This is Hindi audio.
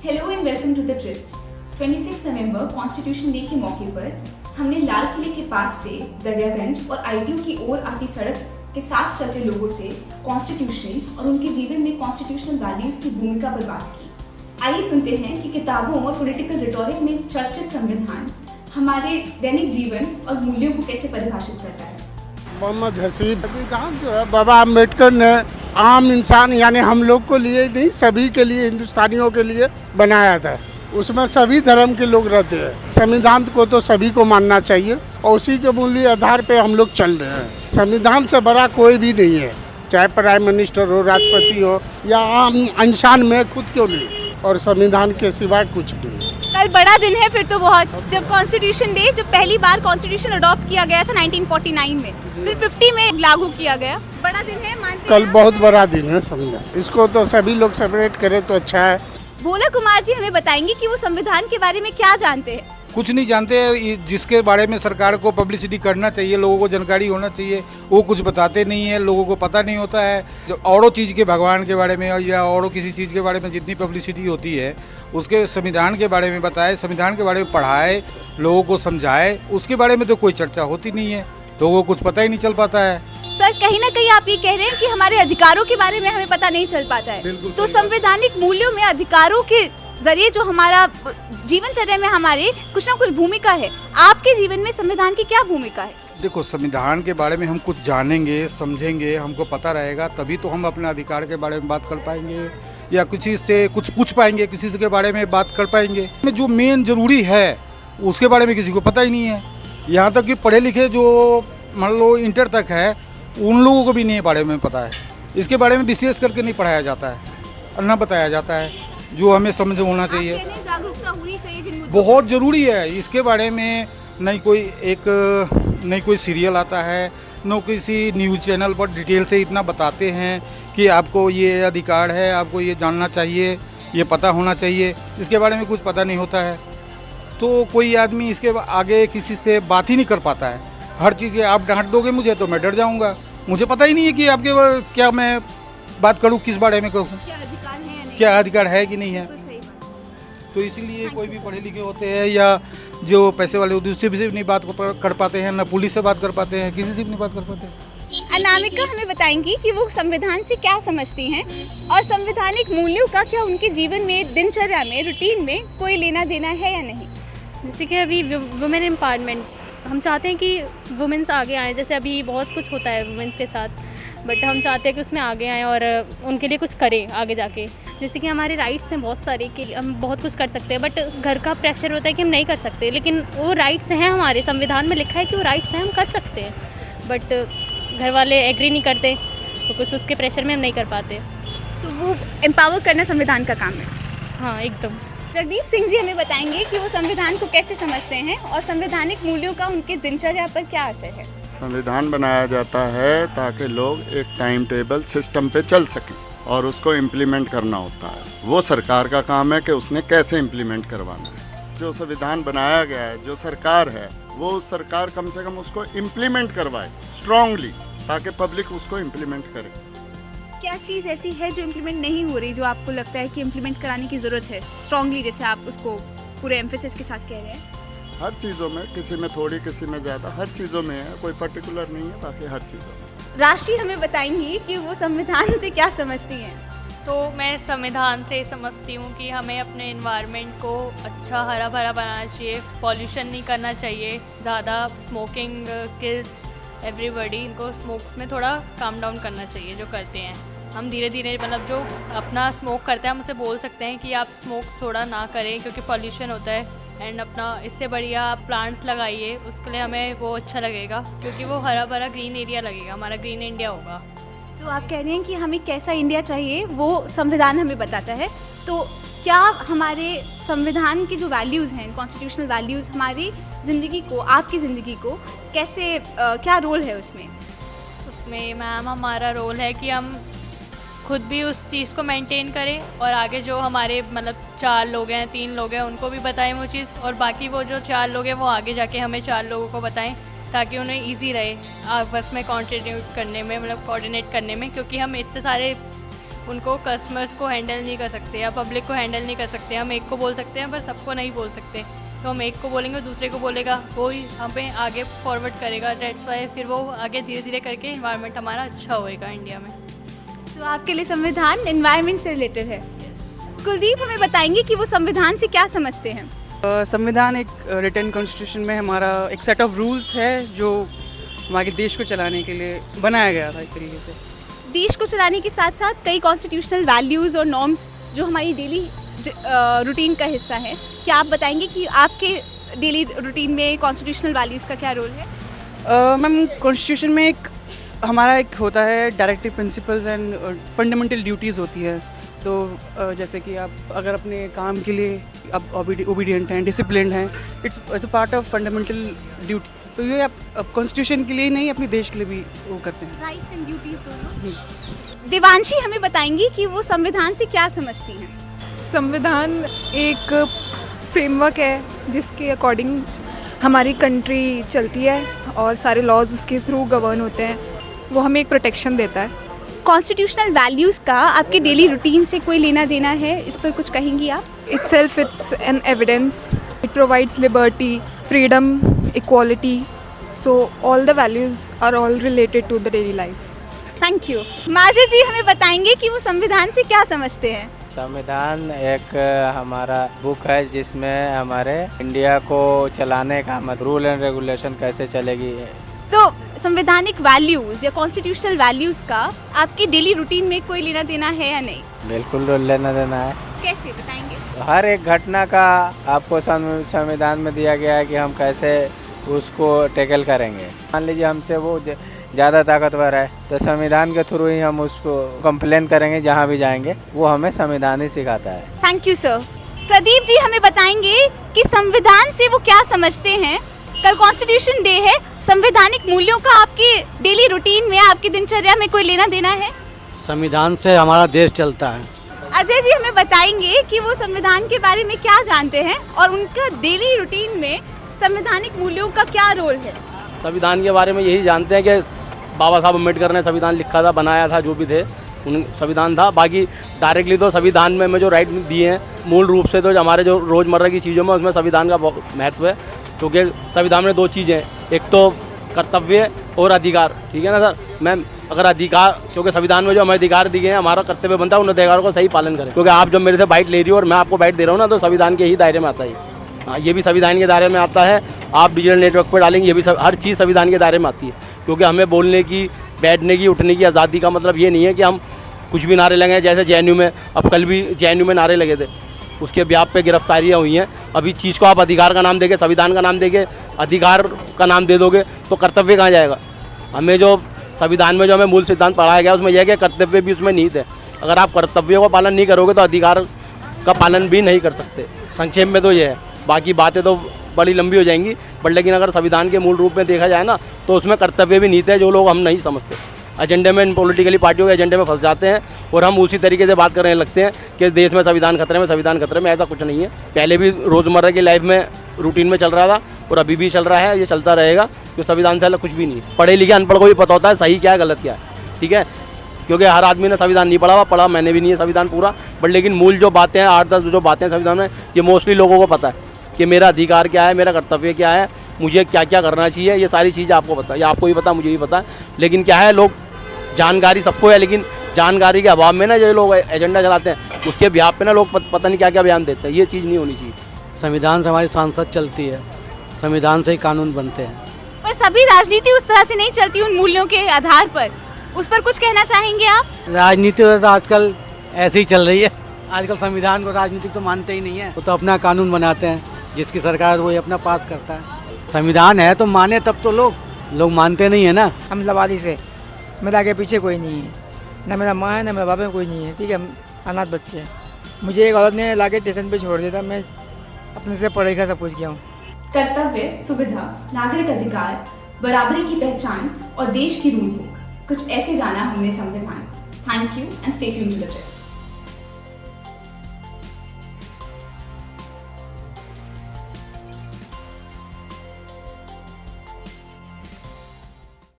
Hello and welcome to the tryst. 26 नवंबर कॉन्स्टिट्यूशन डे के मौके पर हमने लाल किले के पास से दरियागंज और आईटीयू की ओर आती सड़क के साथ चलते लोगों से कॉन्स्टिट्यूशन और उनके जीवन में कॉन्स्टिट्यूशनल वैल्यूज की भूमिका पर बात की। आइए सुनते हैं कि किताबों और पॉलिटिकल रिटोरिक में चर्चित संविधान हमारे दैनिक जीवन और मूल्यों को कैसे परिभाषित करता है। मोहम्मद हसीब संविधान जो है बाबा अम्बेडकर ने आम इंसान यानी हम लोग को लिए नहीं सभी के लिए हिंदुस्तानियों के लिए बनाया था। उसमें सभी धर्म के लोग रहते हैं। संविधान को तो सभी को मानना चाहिए और उसी के मूल्य आधार पे हम लोग चल रहे हैं। संविधान से बड़ा कोई भी नहीं है, चाहे प्राइम मिनिस्टर हो, राष्ट्रपति हो या आम इंसान में खुद क्यों नहीं, और संविधान के सिवाय कुछ नहीं। कल बड़ा दिन है फिर तो बहुत, जब कॉन्स्टिट्यूशन डे, जब पहली बार कॉन्स्टिट्यूशन अडॉप्ट किया गया था 1949 में, फिर 50 में लागू किया गया। बड़ा दिन है, मानते हैं? कल बहुत बड़ा दिन है, समझा। इसको तो सभी लोग सेलिब्रेट करें तो अच्छा है। भोला कुमार जी हमें बताएंगे कि वो संविधान के बारे में क्या जानते हैं। कुछ नहीं जानते हैं, जिसके बारे में सरकार को पब्लिसिटी करना चाहिए, लोगों को जानकारी होना चाहिए, वो कुछ बताते नहीं है, लोगों को पता नहीं होता है। जो औरों चीज़ के, भगवान के बारे में या औरों किसी चीज़ के बारे में जितनी पब्लिसिटी होती है, उसके संविधान के बारे में बताए, संविधान के बारे में पढ़ाए, लोगों को समझाए, उसके बारे में तो कोई चर्चा होती नहीं है, लोगों को कुछ पता ही नहीं चल पाता है। सर, कहीं ना कहीं आप ये कह रहे हैं कि हमारे अधिकारों के बारे में हमें पता नहीं चल पाता है। तो संवैधानिक मूल्यों में अधिकारों के जरिए जो हमारा जीवनचर्या में हमारे कुछ ना कुछ भूमिका है, आपके जीवन में संविधान की क्या भूमिका है? देखो, संविधान के बारे में हम कुछ जानेंगे, समझेंगे, हमको पता रहेगा, तभी तो हम अपने अधिकार के बारे में बात कर पाएंगे या किसी से कुछ पूछ पाएंगे, किसी से के बारे में बात कर पाएंगे। जो मेन जरूरी है उसके बारे में किसी को पता ही नहीं है। यहाँ तक कि पढ़े लिखे जो मान लो इंटर तक है, उन लोगों को भी नहीं बारे में पता है। इसके बारे में विशेष करके नहीं पढ़ाया जाता है और न बताया जाता है, जो हमें समझ होना चाहिए। जागरूकता होनी चाहिए जिन बहुत ज़रूरी है। इसके बारे में नहीं कोई सीरियल आता है, न किसी न्यूज़ चैनल पर डिटेल से इतना बताते हैं कि आपको ये अधिकार है, आपको ये जानना चाहिए, ये पता होना चाहिए। इसके बारे में कुछ पता नहीं होता है तो कोई आदमी इसके आगे किसी से बात ही नहीं कर पाता है। हर चीज़ आप डांट दोगे मुझे तो मैं डर जाऊँगा, मुझे पता ही नहीं है कि आपके क्या मैं बात करूँ, किस बारे में कहूँ, क्या अधिकार है कि नहीं है। तो इसीलिए कोई भी पढ़े लिखे होते हैं या जो पैसे वाले होते हैं उससे भी नहीं बात कर पाते हैं, ना पुलिस से बात कर पाते हैं, किसी से भी नहीं बात कर पाते हैं। अनामिका हमें बताएंगी कि वो संविधान से क्या समझती हैं और संवैधानिक मूल्यों का क्या उनके जीवन में, दिनचर्या में, रूटीन में कोई लेना देना है या नहीं। जैसे कि अभी वुमेन एम्पावरमेंट, हम चाहते हैं कि वुमेन्स आगे आएँ। जैसे अभी बहुत कुछ होता है वुमेन्स के साथ, बट हम चाहते हैं कि उसमें आगे आएँ और उनके लिए कुछ करें आगे जाके। जैसे कि हमारे राइट्स हैं बहुत सारे कि हम बहुत कुछ कर सकते हैं, बट घर का प्रेशर होता है कि हम नहीं कर सकते, लेकिन वो राइट्स हैं, हमारे संविधान में लिखा है कि वो राइट्स हैं, हम कर सकते हैं, बट घर वाले एग्री नहीं करते तो कुछ उसके प्रेशर में हम नहीं कर पाते। तो वो एम्पावर करना संविधान का काम है। हाँ, एकदम। जगदीप सिंह जी हमें बताएंगे कि वो संविधान को कैसे समझते हैं और संवैधानिक मूल्यों का उनके दिनचर्या पर क्या असर है। संविधान बनाया जाता है ताकि लोग एक टाइम टेबल सिस्टम पे चल सकें और उसको इम्प्लीमेंट करना होता है। वो सरकार का काम है कि उसने कैसे इम्प्लीमेंट करवाना है। जो संविधान बनाया गया है, जो सरकार है, वो सरकार कम से कम उसको इम्प्लीमेंट करवाए स्ट्रांगली, ताकि पब्लिक उसको इम्प्लीमेंट करे। क्या चीज़ ऐसी है जो इम्प्लीमेंट नहीं हो रही, जो आपको लगता है कि इम्प्लीमेंट कराने की ज़रूरत है स्ट्रांगली, जैसे आप उसको पूरे एम्फेसिस के साथ कह रहे हैं? हर चीज़ों में, किसी में थोड़ी, किसी में ज़्यादा, हर चीज़ों में है, कोई पर्टिकुलर नहीं है, बाकी हर चीज़ों में। राशि हमें बताएंगी कि वो संविधान से क्या समझती हैं। तो मैं संविधान से समझती हूँ कि हमें अपने एनवायरनमेंट को अच्छा हरा भरा बनाना चाहिए, पॉल्यूशन नहीं करना चाहिए ज़्यादा, स्मोकिंग किस एवरीबॉडी, इनको स्मोक्स में थोड़ा काम डाउन करना चाहिए जो करते हैं। हम धीरे धीरे मतलब जो अपना स्मोक करते हैं हम उसे बोल सकते हैं कि आप स्मोक थोड़ा ना करें क्योंकि पॉल्यूशन होता है, एंड अपना इससे बढ़िया आप प्लांट्स लगाइए, उसके लिए हमें वो अच्छा लगेगा क्योंकि वो हरा भरा ग्रीन एरिया लगेगा, हमारा ग्रीन इंडिया होगा। तो आप कह रहे हैं कि हमें कैसा इंडिया चाहिए वो संविधान हमें बताता है। तो क्या हमारे संविधान के जो वैल्यूज़ हैं, कॉन्स्टिट्यूशनल वैल्यूज़, हमारी ज़िंदगी को, आपकी ज़िंदगी को कैसे क्या रोल है उसमें? उसमें मैम हमारा रोल है कि हम खुद भी उस चीज़ को मेंटेन करें और आगे जो हमारे मतलब 4 लोग हैं, 3 लोग हैं, उनको भी बताएं वो चीज़, और बाकी वो जो 4 लोग हैं वो आगे जाके हमें 4 लोगों को बताएं ताकि उन्हें इजी रहे आपस में कॉन्ट्रीब्यूट करने में, मतलब कोऑर्डिनेट करने में, क्योंकि हम इतने सारे उनको कस्टमर्स को हैंडल नहीं कर सकते या पब्लिक को हैंडल नहीं कर सकते। हम एक को बोल सकते हैं पर सबको नहीं बोल सकते। तो हम एक को बोलेंगे दूसरे को बोलेगा, वो ही हमें आगे फॉरवर्ड करेगा। डेट्स वाई फिर वो आगे धीरे धीरे करके इन्वायरमेंट हमारा अच्छा होएगा इंडिया में। तो आपके लिए संविधान एनवायरनमेंट से रिलेटेड है। कुलदीप हमें बताएंगे कि वो संविधान से क्या समझते हैं। संविधान एक रिटन कॉन्स्टिट्यूशन में हमारा एक सेट ऑफ रूल्स है जो हमारे देश को चलाने के लिए बनाया गया था एक तरीके से। देश को चलाने के साथ साथ कई कॉन्स्टिट्यूशनल वैल्यूज़ और नॉर्म्स जो हमारी डेली रूटीन का हिस्सा है। क्या आप बताएंगे कि आपके डेली रूटीन में कॉन्स्टिट्यूशनल वैल्यूज़ का क्या रोल है? मैम कॉन्स्टिट्यूशन में एक हमारा एक होता है directive principles and fundamental duties होती है। तो जैसे कि आप अगर अपने काम के लिए आप ओबीडियंट हैं, डिसिप्लिन्ड हैं, it's a part of fundamental duty. तो ये आप कॉन्स्टिट्यूशन के लिए ही नहीं अपने देश के लिए भी वो करते हैं। राइट्स एंड ड्यूटीज़ दोनों। देवांशी हमें बताएंगी कि वो संविधान से क्या समझती हैं। संविधान एक फ्रेमवर्क है जिसके अकॉर्डिंग हमारी कंट्री चलती है और सारे लॉज उसके थ्रू गवर्न होते हैं। वो हमें एक प्रोटेक्शन देता है। कॉन्स्टिट्यूशनल वैल्यूज़ का आपके डेली रूटीन से कोई लेना देना है, इस पर कुछ कहेंगी आप? Itself it's an evidence. It provides liberty, freedom, equality. So all the values are all related to the daily life. Thank you. माजे जी हमें बताएंगे कि वो संविधान से क्या समझते हैं। संविधान एक हमारा बुक है जिसमें हमारे इंडिया को चलाने का रूल एंड रेगुलेशन कैसे चलेगी। संवैधानिक वैल्यूज़ या कॉन्स्टिट्यूशनल वैल्यूज़ का आपके डेली रूटीन में कोई लेना देना है या नहीं? बिल्कुल लेना देना है। कैसे बताएंगे? हर एक घटना का आपको संविधान में दिया गया है कि हम कैसे उसको टैकल करेंगे। मान लीजिए हमसे वो ज़्यादा ताकतवर है तो संविधान के थ्रू ही हम उसको कंप्लेन करेंगे जहाँ भी जाएंगे, वो हमें संविधान ही सिखाता है। Thank you sir. Pradeep ji हमें बताएंगे कि संविधान से वो क्या समझते हैं। कल कॉन्स्टिट्यूशन डे है, संवैधानिक मूल्यों का आपके डेली रूटीन में, आपकी दिनचर्या में कोई लेना देना है? संविधान से हमारा देश चलता है। अजय जी हमें बताएंगे कि वो संविधान के बारे में क्या जानते हैं और उनका डेली रूटीन में संवैधानिक मूल्यों का क्या रोल है। संविधान के बारे में यही जानते हैं कि बाबा साहब अम्बेडकर ने संविधान लिखा था, बनाया था, जो भी थे उन संविधान था। बाकी डायरेक्टली तो संविधान में जो राइट दिए हैं मूल रूप से तो हमारे जो रोज़मर्रा की चीज़ों में उसमें संविधान का बहुत महत्व है। क्योंकि संविधान में दो चीज़ें हैं, एक तो कर्तव्य और अधिकार। ठीक है ना सर मैम? अगर अधिकार, क्योंकि संविधान में जो हमें अधिकार दिए हैं, हमारा कर्तव्य बनता है उन अधिकारों को सही पालन करें। क्योंकि आप जब मेरे से बाइट ले रही हो और मैं आपको बाइट दे रहा हूँ ना, तो संविधान के ही दायरे में आता है। हाँ, ये भी संविधान के दायरे में आता है। आप डिजिटल नेटवर्क पर डालेंगे, ये भी हर चीज़ संविधान के दायरे में आती है। क्योंकि हमें बोलने की, बैठने की, उठने की आज़ादी का मतलब ये नहीं है कि हम कुछ भी नारे लगाएं। जैसे JNU में, अब कल भी JNU में नारे लगे थे, उसके ब्याप पे गिरफ्तारियाँ हुई हैं। अभी चीज़ को आप अधिकार का नाम देके, संविधान का नाम देके अधिकार का नाम दे दोगे तो कर्तव्य कहाँ जाएगा? हमें जो संविधान में जो हमें मूल सिद्धांत पढ़ाया गया उसमें यह है कि कर्तव्य भी उसमें निहित है। अगर आप कर्तव्यों का पालन नहीं करोगे तो अधिकार का पालन भी नहीं कर सकते। संक्षेप में तो ये है, बाकी बातें तो बड़ी लंबी हो जाएंगी, बट लेकिन अगर संविधान के मूल रूप में देखा जाए ना तो उसमें कर्तव्य भी निहित है, जो लोग हम नहीं समझते। एजेंडे में, इन पॉलिटिकली पार्टियों के एजेंडे में फंस जाते हैं और हम उसी तरीके से बात करने लगते हैं कि देश में संविधान खतरे में, संविधान खतरे में। ऐसा कुछ नहीं है। पहले भी रोज़मर्रा की लाइफ में रूटीन में चल रहा था और अभी भी चल रहा है, ये चलता रहेगा। क्योंकि संविधान से अलग कुछ भी नहीं है। पढ़े लिखे अनपढ़ को भी पता होता है सही क्या है, गलत क्या है। ठीक है, क्योंकि हर आदमी ने संविधान नहीं पढ़ा हुआ, पढ़ा मैंने भी नहीं है संविधान पूरा, बट लेकिन मूल जो बातें हैं, 8-10 जो बातें हैं संविधान में, ये मोस्टली लोगों को पता है कि मेरा अधिकार क्या है, मेरा कर्तव्य क्या है, मुझे क्या क्या करना चाहिए। ये सारी चीज़ें आपको पता है, ये आपको भी पता, मुझे भी पता है। लेकिन क्या है, लोग जानकारी सबको है, लेकिन जानकारी के अभाव में ना जो लोग एजेंडा चलाते हैं उसके ब्याह पे ना लोग पता नहीं क्या क्या बयान देते हैं। ये चीज़ नहीं होनी चाहिए। संविधान से हमारी संसद चलती है, संविधान से ही कानून बनते हैं। पर सभी राजनीति उस तरह से नहीं चलती उन मूल्यों के आधार पर। उस पर कुछ कहना चाहेंगे आप? राजनीति तो आजकल ऐसे ही चल रही है। आजकल संविधान को राजनीतिक तो मानते ही नहीं है, वो तो अपना कानून बनाते हैं। जिसकी सरकार वो अपना पास करता है। संविधान है तो माने, तब तो लोग मानते नहीं है ना। हम लवाली से, मेरे आगे पीछे कोई नहीं है, ना मेरा माँ है ना मेरा बाप है, कोई नहीं है। ठीक है, हम अनाथ बच्चे हैं। मुझे एक औरत ने ला के स्टेशन पर छोड़ दिया था। मैं अपने से पढ़ा लिखा सब कुछ किया हूँ। कर्तव्य, सुविधा, नागरिक अधिकार, बराबरी की पहचान और देश की रूल बुक, कुछ ऐसे जाना हमने संविधान। Thank you and stay tuned to the trust.